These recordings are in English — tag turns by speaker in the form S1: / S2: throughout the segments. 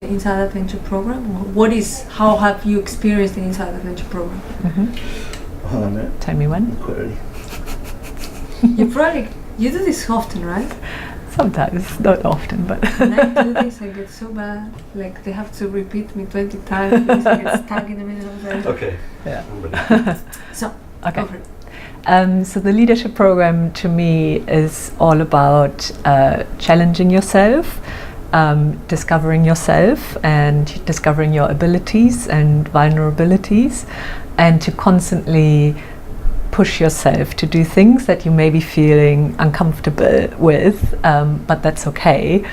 S1: Inside Adventure program? How have you experienced the Inside Adventure program?
S2: Tell me when.
S3: Quite early.
S1: You do this often, right?
S2: Sometimes, not often, but
S1: When I do this, I get so bad. Like they have to repeat me 20 times because I get stuck in the middle of it.
S3: Okay.
S2: yeah.
S1: So,
S2: Okay.
S1: go for it.
S2: So the leadership program to me is all about challenging yourself, discovering yourself and discovering your abilities and vulnerabilities, and to constantly push yourself to do things that you may be feeling uncomfortable with, but that's okay.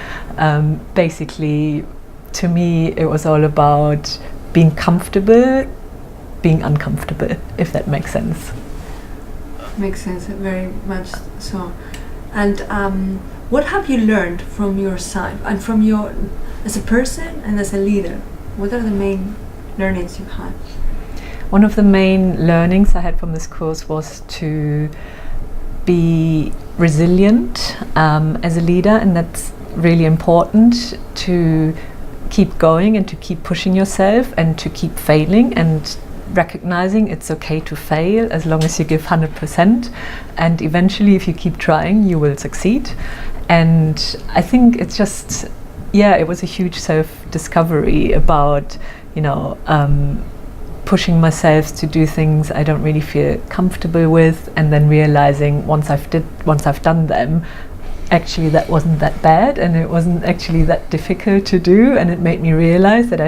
S2: Basically, to me, it was all about being comfortable, being uncomfortable, if that makes sense.
S1: Makes sense, very much so. And what have you learned from your side and from your, as a person and as a leader? What are the main learnings you've had?
S2: One of the main learnings I had from this course was to be resilient as a leader, and that's really important, to keep going and to keep pushing yourself and to keep failing and recognizing it's okay to fail as long as you give 100%, and eventually if you keep trying you will succeed. And I think it's just, it was a huge self-discovery about, pushing myself to do things I don't really feel comfortable with, and then realizing once I've done them, actually that wasn't that bad and it wasn't actually that difficult to do, and it made me realize that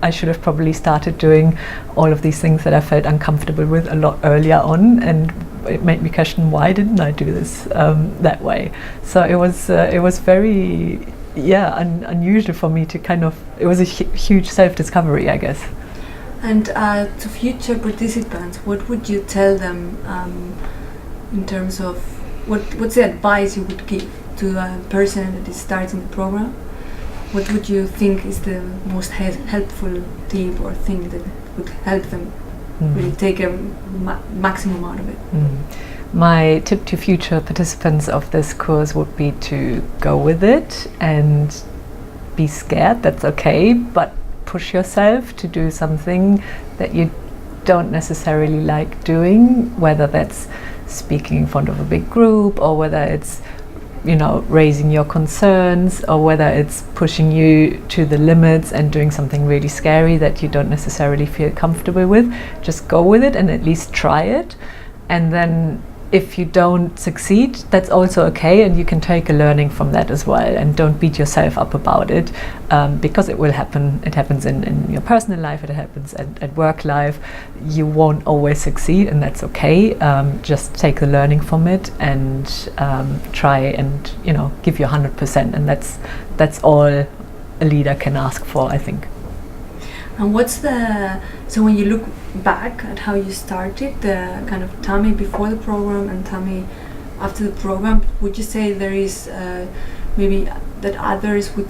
S2: I should have probably started doing all of these things that I felt uncomfortable with a lot earlier on, and it made me question, why didn't I do this that way? So it was very unusual for me to it was a huge self-discovery, I guess.
S1: And to future participants, what would you tell them in terms of what's the advice you would give to a person that is starting the program? What would you think is the most helpful tip or thing that would help them really take a maximum out of it?
S2: My tip to future participants of this course would be to go with it and be scared, that's okay, but push yourself to do something that you don't necessarily like doing, whether that's speaking in front of a big group, or whether it's raising your concerns, or whether it's pushing you to the limits and doing something really scary that you don't necessarily feel comfortable with. Just go with it and at least try it, and then if you don't succeed, that's also okay, and you can take a learning from that as well, and don't beat yourself up about it, because it will happen. It happens in your personal life, it happens at work life. You won't always succeed, and that's okay. Just take the learning from it and try and give your 100%, and that's all a leader can ask for, I think.
S1: And so when you look back at how you started, the kind of Tammy before the program and Tammy after the program, would you say there is maybe that others would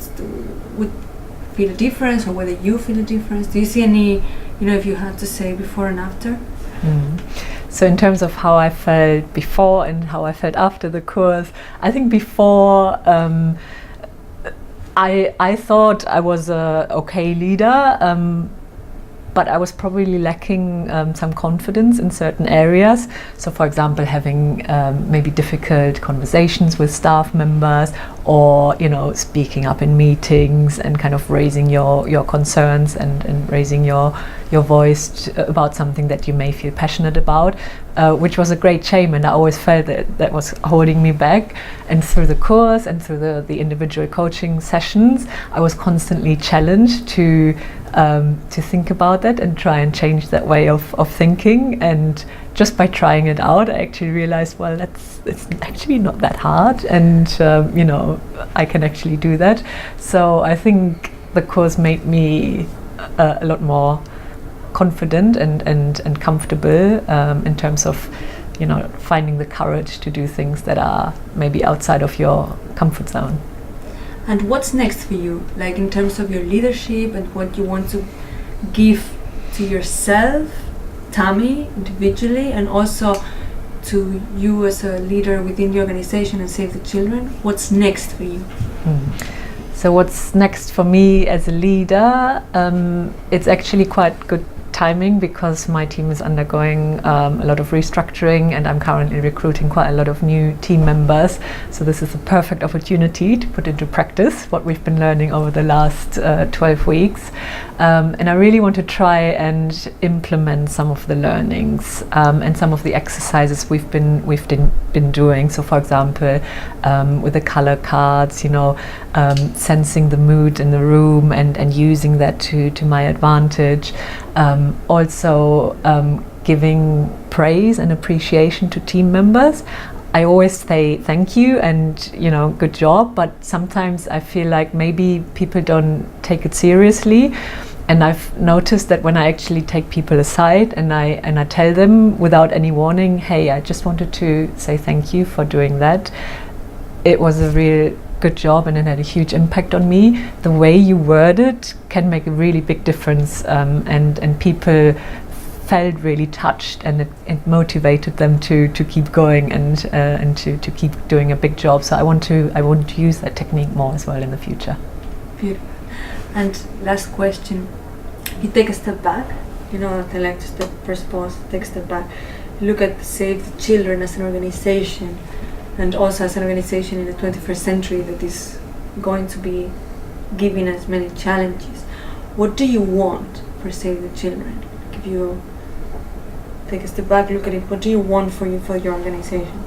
S1: feel a difference, or whether you feel a difference? Do you see any, if you had to say before and after?
S2: So in terms of how I felt before and how I felt after the course, I think before I thought I was a okay leader, but I was probably lacking some confidence in certain areas. So for example, having maybe difficult conversations with staff members, or speaking up in meetings and kind of raising your concerns and raising your voice about something that you may feel passionate about, which was a great shame, and I always felt that was holding me back. And through the course and through the individual coaching sessions, I was constantly challenged to think about that and try and change that way of thinking. And just by trying it out, I actually realized, well, it's actually not that hard, and I can actually do that. So I think the course made me a lot more confident and comfortable in terms of finding the courage to do things that are maybe outside of your comfort zone.
S1: And what's next for you, like in terms of your leadership and what you want to give to yourself, Tammy, individually, and also to you as a leader within the organization and Save the Children? What's next for you?
S2: So what's next for me as a leader? It's actually quite good timing because my team is undergoing a lot of restructuring, and I'm currently recruiting quite a lot of new team members. So this is a perfect opportunity to put into practice what we've been learning over the last 12 weeks. And I really want to try and implement some of the learnings and some of the exercises we've been doing. So, for example, with the color cards, sensing the mood in the room and using that to my advantage. Also giving praise and appreciation to team members. I always say thank you and good job, but sometimes I feel like maybe people don't take it seriously. And I've noticed that when I actually take people aside and I tell them without any warning, hey, I just wanted to say thank you for doing that. It was a real good job and it had a huge impact on me. The way you word it can make a really big difference, and people felt really touched, and it motivated them to keep going and to keep doing a big job. So I want to use that technique more as well in the future.
S1: Beautiful. And last question, you take a step back, I like to press pause, take a step back, look at Save the Children as an organization, and also as an organization in the 21st century that is going to be giving us many challenges. What do you want for Save the Children? If you take a step back, look at it, what do you want for your organization?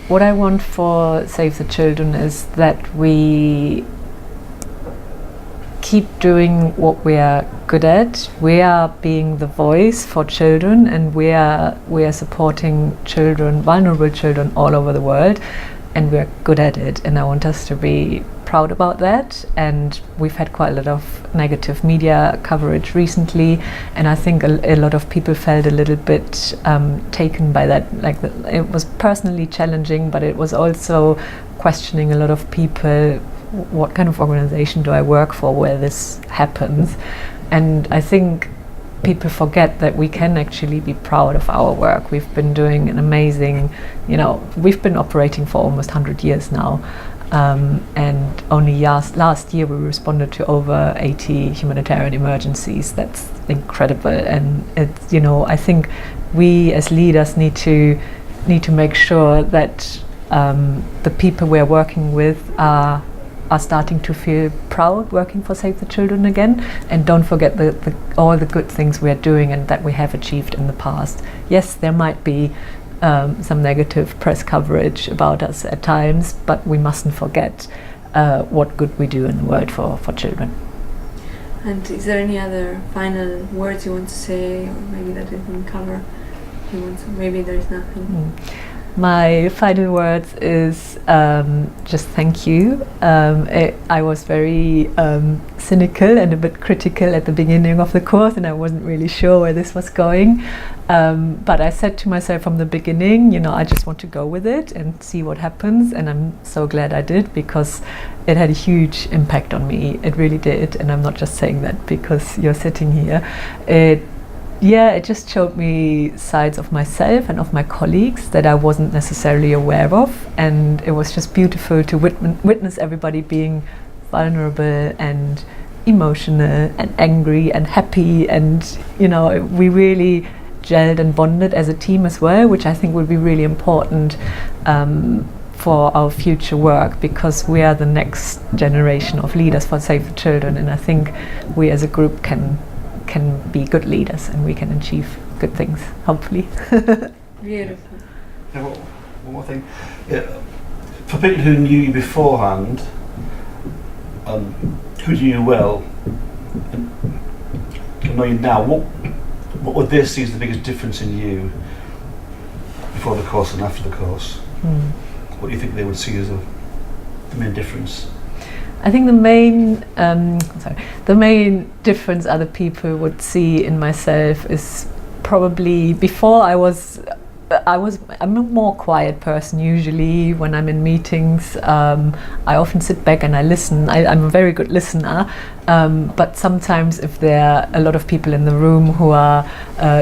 S2: What I want for Save the Children is that we keep doing what we are good at. We are being the voice for children, and we are supporting children, vulnerable children all over the world, and we are good at it. And I want us to be proud about that. And we've had quite a lot of negative media coverage recently, and I think a lot of people felt a little bit taken by that. It was personally challenging, but it was also questioning a lot of people. What kind of organization do I work for where this happens? And I think people forget that we can actually be proud of our work. We've been doing an amazing, we've been operating for almost 100 years now. And only last year we responded to over 80 humanitarian emergencies. That's incredible. And it's, I think we as leaders need to make sure that the people we're working with are starting to feel proud working for Save the Children again, and don't forget all the good things we are doing and that we have achieved in the past. Yes, there might be some negative press coverage about us at times, but we mustn't forget what good we do in the world for children.
S1: And is there any other final words you want to say, or maybe that we didn't cover? Maybe there's nothing.
S2: My final words is just thank you. I was very cynical and a bit critical at the beginning of the course, and I wasn't really sure where this was going. But I said to myself from the beginning, I just want to go with it and see what happens. And I'm so glad I did, because it had a huge impact on me. It really did. And I'm not just saying that because you're sitting here. It just showed me sides of myself and of my colleagues that I wasn't necessarily aware of, and it was just beautiful to witness everybody being vulnerable and emotional and angry and happy, and we really gelled and bonded as a team as well, which I think will be really important for our future work, because we are the next generation of leaders for Save the Children, and I think we as a group can be good leaders and we can achieve good things, hopefully.
S1: Beautiful.
S3: One more thing. For people who knew you beforehand, who knew you well, and know you now, what would they see as the biggest difference in you before the course and after the course? What do you think they would see as the main difference?
S2: I think the main difference other people would see in myself is probably before I'm a more quiet person usually. When I'm in meetings, I often sit back and I listen. I'm a very good listener, but sometimes if there are a lot of people in the room who are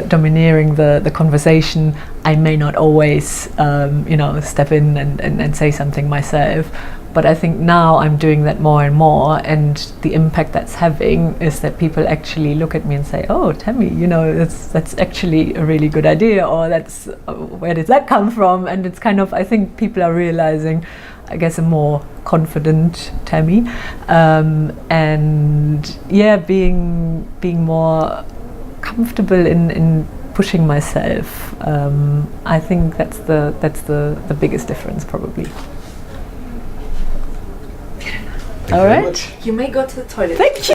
S2: domineering the conversation, I may not always step in and say something myself. But I think now I'm doing that more and more, and the impact that's having is that people actually look at me and say, "Oh, Tammy, you know, that's actually a really good idea," or "That's where did that come from?" And it's kind of, I think people are realizing, I guess, a more confident Tammy, and yeah, being more comfortable in pushing myself. I think that's the biggest difference, probably.
S3: Thank you
S2: All
S3: very
S2: right.
S3: much.
S1: You may go to the toilet.
S2: Thank you.